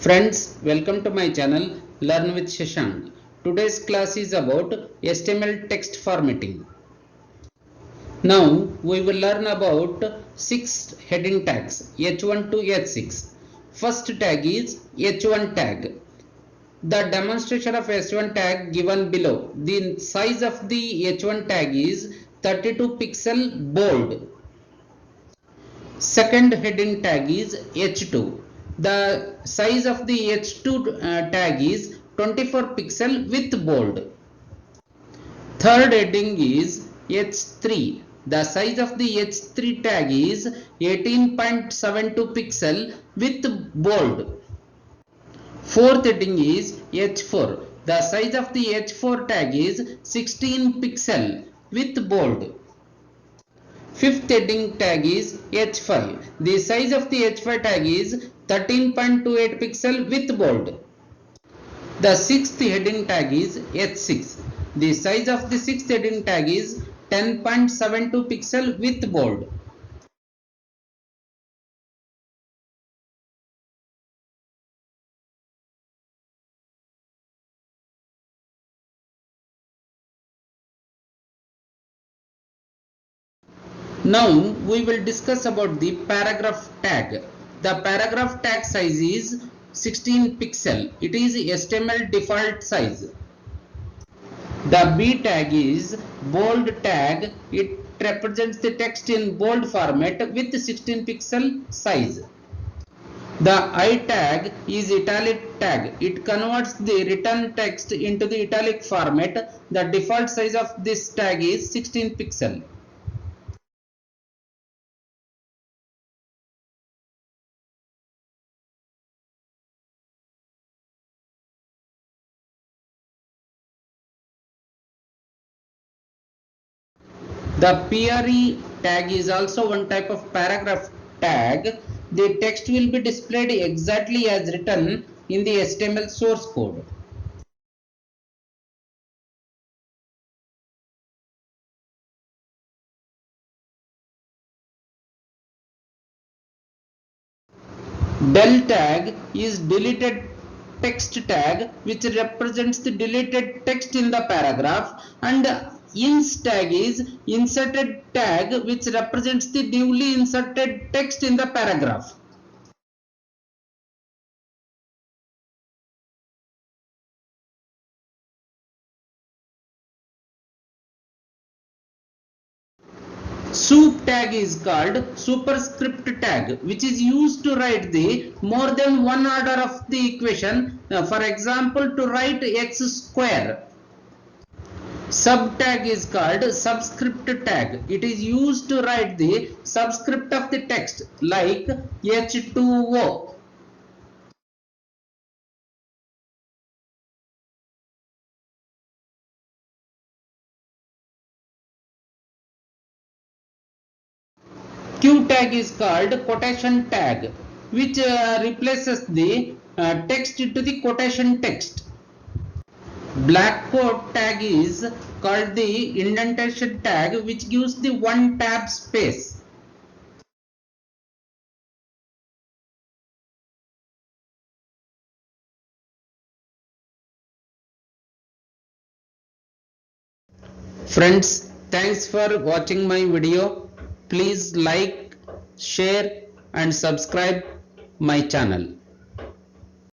Friends, welcome to my channel Learn with Shashank. Today's class is about HTML text formatting. Now we will learn about 6 heading tags H1 to H6. First tag is H1 tag. The demonstration of H1 tag given below. The size of the H1 tag is 32 pixel bold. Second heading tag is H2. The size of the H2 tag is 24 pixel with bold. Third heading is H3. The size of the H3 tag is 18.72 pixel with bold. Fourth heading is H4. The size of the H4 tag is 16 pixel with bold. Fifth heading tag is H5. The size of the H5 tag is 13.28 pixel with bold. The sixth heading tag is H6. The size of the sixth heading tag is 10.72 pixel with bold. Now we will discuss about the paragraph tag. The paragraph tag size is 16 pixel. It is HTML default size. The B tag is bold tag. It represents the text in bold format with 16 pixel size. The I tag is italic tag. It converts the written text into the italic format. The default size of this tag is 16 pixel. The PRE tag is also one type of paragraph tag. The text will be displayed exactly as written in the HTML source code. Del tag is deleted text tag which represents the deleted text in the paragraph, and ins tag is inserted tag which represents the newly inserted text in the paragraph. Soup tag is called superscript tag, which is used to write the more than one order of the equation. For example, to write x square. Sub tag is called subscript tag. It is used to write the subscript of the text like H2O. Q tag is called quotation tag, which replaces the text into the quotation text. Black quote tag is called the indentation tag, which gives the one tab space. Friends, thanks for watching my video. Please like, share and subscribe my channel.